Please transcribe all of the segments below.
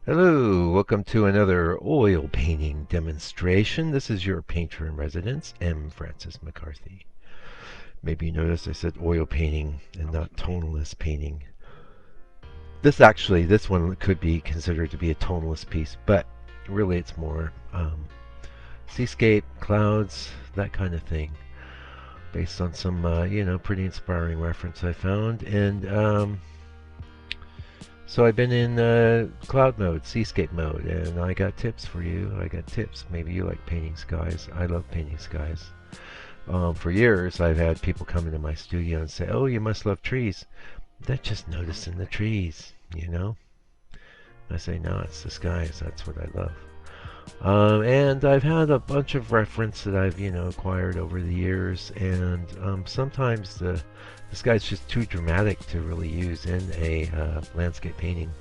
Hello, welcome to another oil painting demonstration. This is your painter in residence, M. Francis McCarthy. Maybe you noticed I said oil painting and not tonalist painting. This one could be considered to be a tonalist piece, but really it's more seascape, clouds, that kind of thing, based on some, pretty inspiring reference I found. And so I've been in cloud mode, seascape mode, and I got tips for you. I got tips. Maybe you like painting skies. I love painting skies. For years, I've had people come into my studio and say, "Oh, you must love trees." They're just noticing the trees, you know. I say, "No, it's the skies. That's what I love." And I've had a bunch of reference that I've, acquired over the years, and sometimes the sky's just too dramatic to really use in a landscape painting,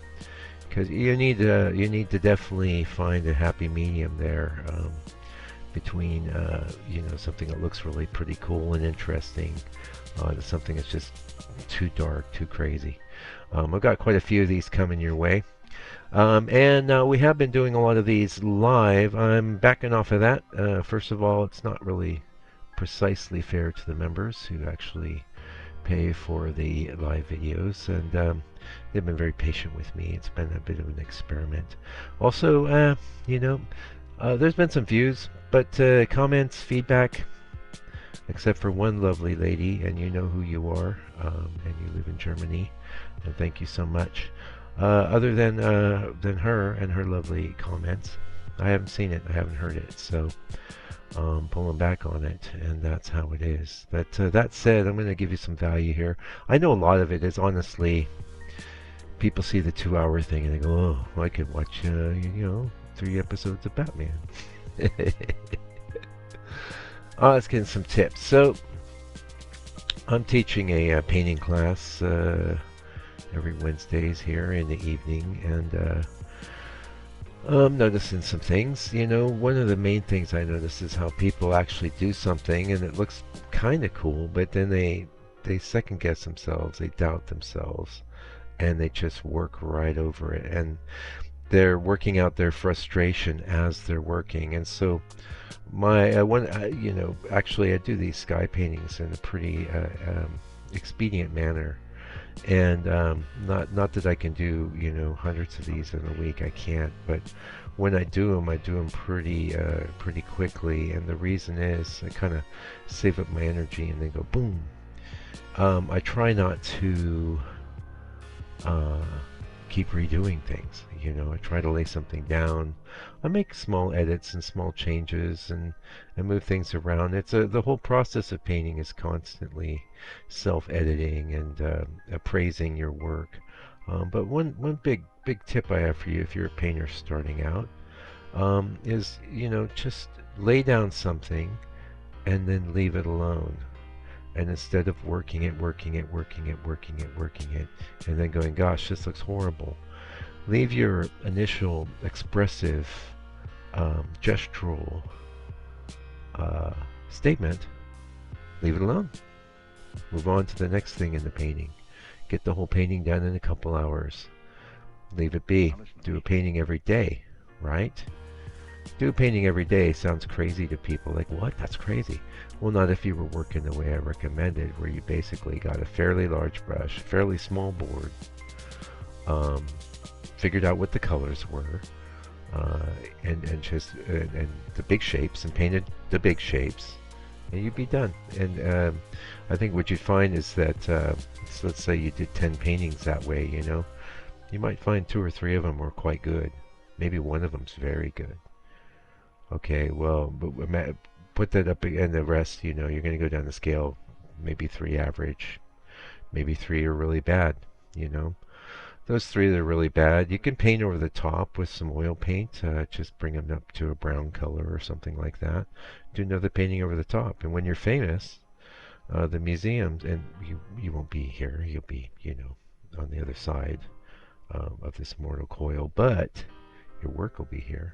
because you need to definitely find a happy medium there between something that looks really pretty cool and interesting to something that's just too dark, too crazy. I've got quite a few of these coming your way. And we have been doing a lot of these live. I'm backing off of that. First of all, it's not really precisely fair to the members who actually pay for the live videos, and they've been very patient with me. It's been a bit of an experiment. Also, there's been some views, but comments, feedback, except for one lovely lady, and you know who you are, and you live in Germany, and thank you so much. Other than her and her lovely comments, I haven't seen it. I haven't heard it. So pulling back on it, and that's how it is. But that said, I'm going to give you some value here. I know a lot of it is honestly, people see the 2 hour thing and they go, "Oh, I could watch, 3 episodes of Batman." Let's get some tips. So I'm teaching a painting class every Wednesdays here in the evening, and I'm noticing some things. One of the main things I notice is how people actually do something and it looks kind of cool, but then they second guess themselves, they doubt themselves, and they just work right over it. And they're working out their frustration as they're working. And so actually I do these sky paintings in a pretty expedient manner. And not that I can do hundreds of these in a week. I can't. But when I do them pretty quickly. And the reason is I kind of save up my energy and then go boom. I try not to uh, keep redoing things. I try to lay something down. I make small edits and small changes and move things around. The whole process of painting is constantly self-editing and appraising your work. But one big tip I have for you if you're a painter starting out is just lay down something and then leave it alone. And instead of working it, and then going, "Gosh, this looks horrible," leave your initial expressive, gestural uh, statement, leave it alone. Move on to the next thing in the painting. Get the whole painting done in a couple hours. Leave it be. Do a painting every day, right? Do a painting every day sounds crazy to people. Like, what? That's crazy. Well, not if you were working the way I recommended, where you basically got a fairly large brush, fairly small board, um, figured out what the colors were, uh, and the big shapes, and painted the big shapes, and you'd be done. And I think what you'd find is that, so let's say you did 10 paintings that way, you might find 2 or 3 of them were quite good. Maybe one of them's very good. Okay, well, but put that up, and the rest, you're going to go down the scale. Maybe 3 average, maybe 3 are really bad. You know, those 3 that are really bad, you can paint over the top with some oil paint. Just bring them up to a brown color or something like that. Do another painting over the top, and when you're famous, the museums, and you won't be here. You'll be, on the other side of this mortal coil, but your work will be here.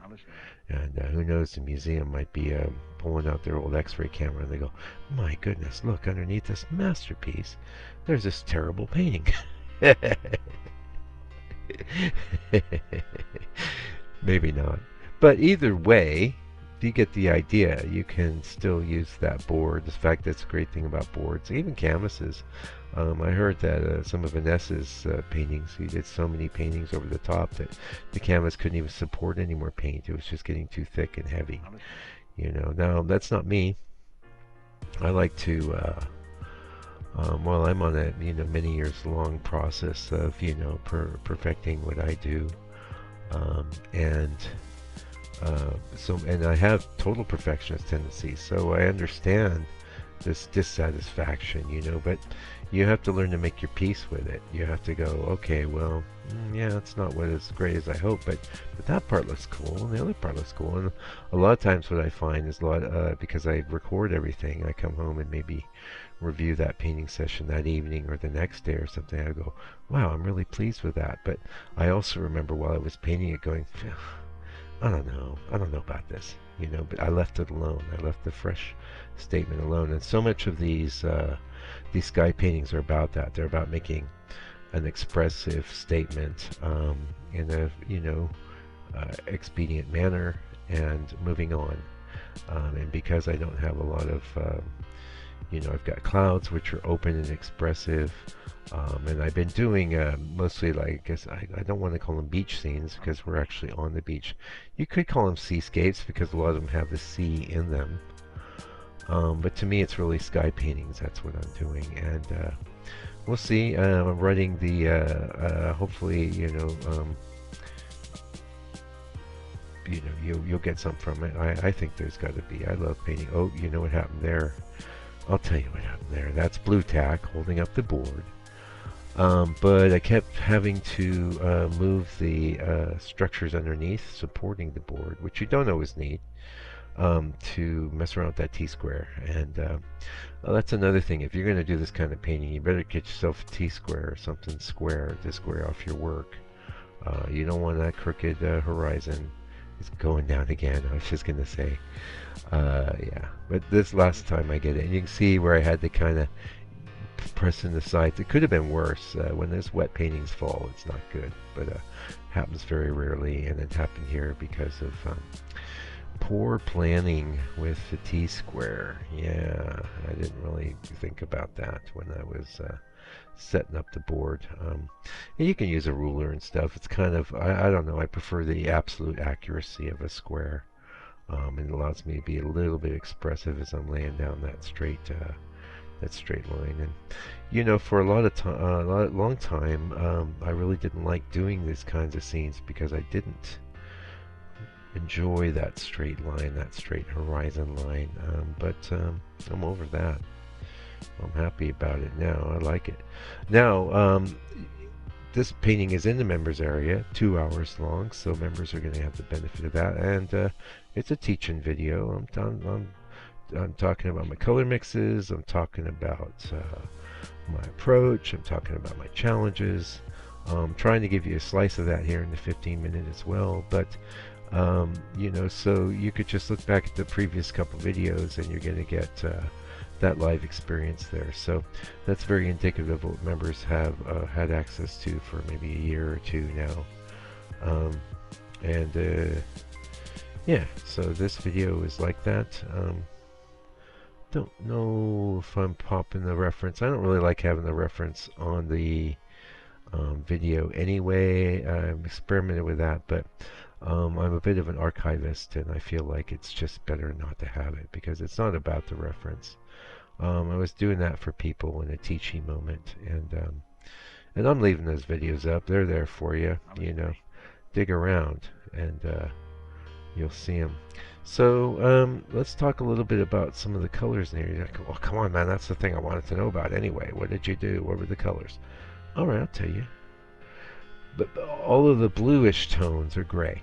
And who knows, the museum might be pulling out their old x-ray camera and they go, "My goodness, look, underneath this masterpiece, there's this terrible painting." Maybe not. But either way, you get the idea. You can still use that board. In fact, that's a great thing about boards, even canvases. I heard that some of Vanessa's paintings, he did so many paintings over the top that the canvas couldn't even support any more paint. It was just getting too thick and heavy. You know, now that's not me. I like to, well, I'm on a many years long process of perfecting what I do, and and I have total perfectionist tendencies, so I understand this dissatisfaction, but you have to learn to make your peace with it. You have to go, okay, well, yeah, it's not what as great as I hope, but that part looks cool, and the other part looks cool. And a lot of times what I find is because I record everything, I come home and maybe review that painting session that evening or the next day or something. I go, wow, I'm really pleased with that. But I also remember while I was painting it going, I don't know about this, but I left it alone. I left the fresh statement alone. And so much of these sky paintings are about that. They're about making an expressive statement in a expedient manner and moving on. And because I don't have a lot of I've got clouds which are open and expressive, and I've been doing mostly, like, I guess I don't want to call them beach scenes because we're actually on the beach. You could call them seascapes because a lot of them have the sea in them. But to me, it's really sky paintings. That's what I'm doing, and we'll see. I'm writing the hopefully, you'll get something from it. I think there's got to be. I love painting. Oh, you know what happened there? I'll tell you what happened there. That's blue tack holding up the board. But I kept having to move the structures underneath supporting the board, which you don't always need, to mess around with that T-square. And well, that's another thing. If you're going to do this kind of painting, you better get yourself a T-square or something square to square off your work. You don't want that crooked horizon. It's going down again. I was just going to say. Yeah, but this last time I get it, and you can see where I had to kind of press in the sides. It could have been worse. When those wet paintings fall, it's not good, but happens very rarely, and it happened here because of poor planning with the T-square. Yeah, I didn't really think about that when I was setting up the board. And you can use a ruler and stuff. It's kind of, I don't know, I prefer the absolute accuracy of a square. It allows me to be a little bit expressive as I'm laying down that straight line. And for a long time, I really didn't like doing these kinds of scenes because I didn't enjoy that straight line, that straight horizon line. But I'm over that. I'm happy about it now. I like it. Now, this painting is in the members area, 2 hours long, so members are going to have the benefit of that. And it's a teaching video. I'm talking about my color mixes. I'm talking about my approach. I'm talking about my challenges. I'm trying to give you a slice of that here in the 15 minute as well. But so you could just look back at the previous couple videos, and you're going to get that live experience there. So that's very indicative of what members have had access to for maybe a year or two now. Yeah, so this video is like that. Don't know if I'm popping the reference. I don't really like having the reference on the video anyway. I'm experimenting with that, but I'm a bit of an archivist, and I feel like it's just better not to have it because it's not about the reference. I was doing that for people in a teaching moment, and I'm leaving those videos up. They're there for you, dig around, and you'll see them. So let's talk a little bit about some of the colors in here. You're like, well, come on, man, that's the thing I wanted to know about anyway. What did you do? What were the colors? All right, I'll tell you. But all of the bluish tones are gray,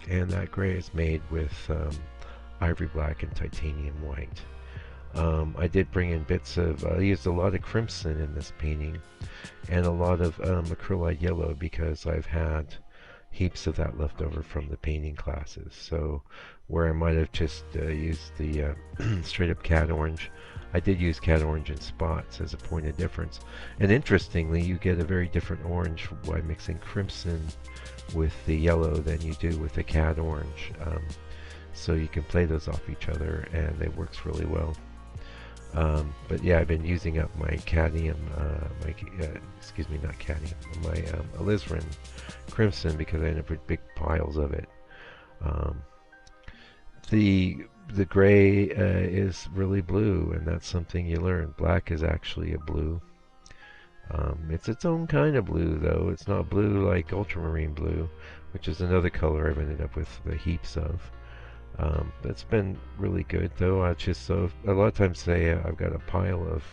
and that gray is made with ivory black and titanium white. I did bring in bits of, I used a lot of crimson in this painting and a lot of acrylite yellow because I've had, heaps of that left over from the painting classes. So where I might have just used the straight up cat orange, I did use cat orange in spots as a point of difference. And interestingly, you get a very different orange by mixing crimson with the yellow than you do with the cat orange. So you can play those off each other, and it works really well. But yeah, I've been using up my cadmium, excuse me, not cadmium, my alizarin crimson, because I end up with big piles of it. Um, the gray is really blue, and that's something you learn. Black is actually a blue. It's its own kind of blue, though. It's not blue like ultramarine blue, which is another color I've ended up with the heaps of. That's been really good, though. I just so a lot of times say I've got a pile of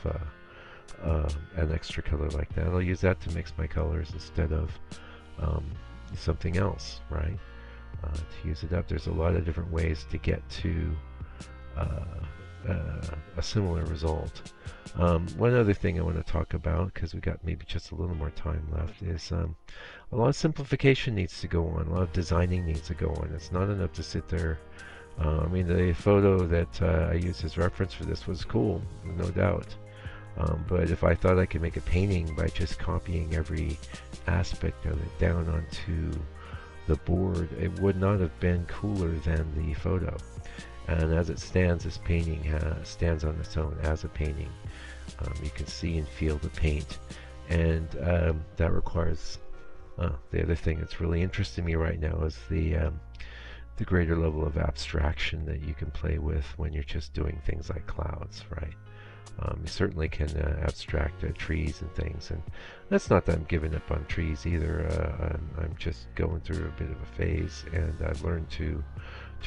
an extra color like that. I'll use that to mix my colors instead of something else, right? To use it up. There's a lot of different ways to get to a similar result. One other thing I want to talk about, because we got maybe just a little more time left, is a lot of simplification needs to go on. A lot of designing needs to go on. It's not enough to sit there. I mean, the photo that I used as reference for this was cool, no doubt. But if I thought I could make a painting by just copying every aspect of it down onto the board, it would not have been cooler than the photo. And as it stands, this painting stands on its own as a painting. You can see and feel the paint, and that requires the other thing that's really interesting me right now is the greater level of abstraction that you can play with when you're just doing things like clouds, right? You certainly can abstract trees and things, and that's not that I'm giving up on trees either. I'm just going through a bit of a phase, and I've learned to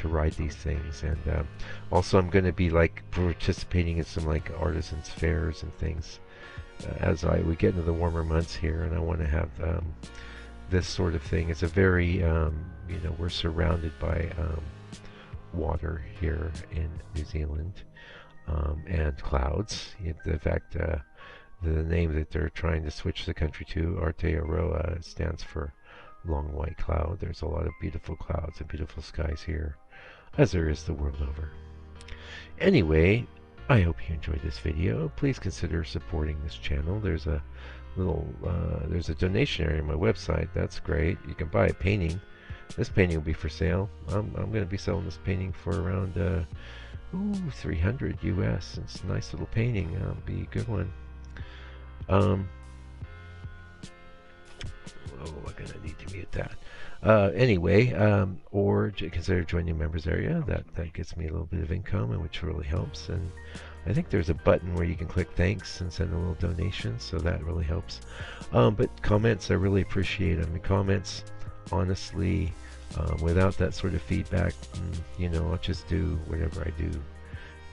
ride these things. And also, I'm going to be like participating in some like artisans fairs and things as we get into the warmer months here, and I want to have this sort of thing. It's a very you know, we're surrounded by water here in New Zealand. And clouds. In fact, the name that they're trying to switch the country to, Aotearoa, stands for long white cloud. There's a lot of beautiful clouds and beautiful skies here, as there is the world over. Anyway, I hope you enjoyed this video. Please consider supporting this channel. There's a little, there's a donation area on my website. That's great. You can buy a painting. This painting will be for sale. I'm going to be selling this painting for around 300 US. It's a nice little painting. Be a good one. Oh, I'm gonna need to mute that. Anyway, or consider joining the members area. That gets me a little bit of income, and which really helps. And I think there's a button where you can click thanks and send a little donation, so that really helps. But comments, I really appreciate them. And comments, honestly, without that sort of feedback, you know, I'll just do whatever I do.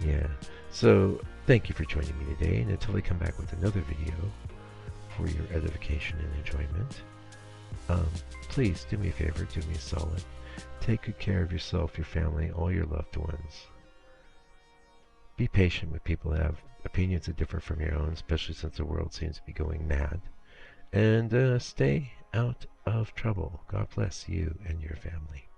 Yeah. So thank you for joining me today, and until I come back with another video for your edification and enjoyment, please do me a favor, do me a solid. Take good care of yourself, your family, all your loved ones. Be patient with people that have opinions that differ from your own, especially since the world seems to be going mad. And stay out of trouble. God bless you and your family.